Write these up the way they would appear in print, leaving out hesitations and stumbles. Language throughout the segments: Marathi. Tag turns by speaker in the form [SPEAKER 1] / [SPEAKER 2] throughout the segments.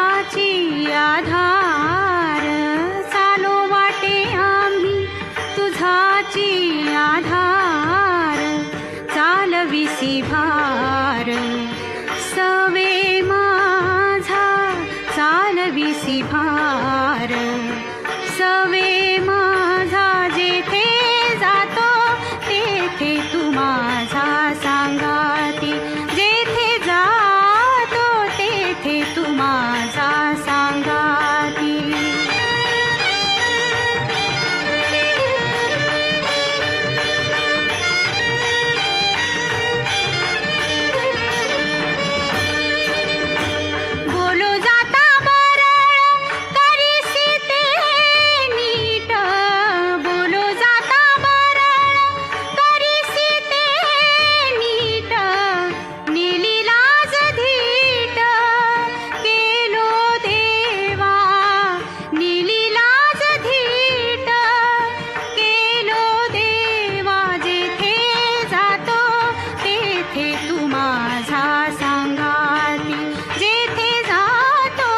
[SPEAKER 1] तुझाची आधार, चालो वाटे आम्ही तुझाची आधार, चालविसी भार सवे माझा, चालविसी भार सवे माझा, जेथे जातो तेथे तू माझा सांगाती, जेथे जातो तेथे तू माझा सांगाती. बोलो जाता बरळ करीसी ते नीट, बोलो जाता बरळ करीसी ते नीट, नेली लाज धीट केलो देवा, नेली लाज धीट केलो देवा, जेथे जातो तेथे तू माझा सांगाती, जेथे जातो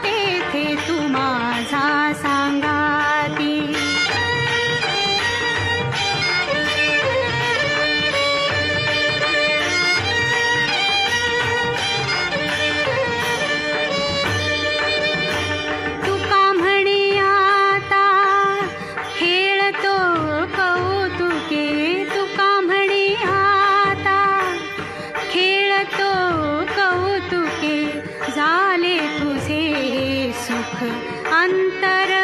[SPEAKER 1] तेथे तू माझा सांगाती. तुका म्हणे आता खेळतो कौतुके, तुका म्हणे आता खेळतो कौतुके, झाले तुझे सुख अंतर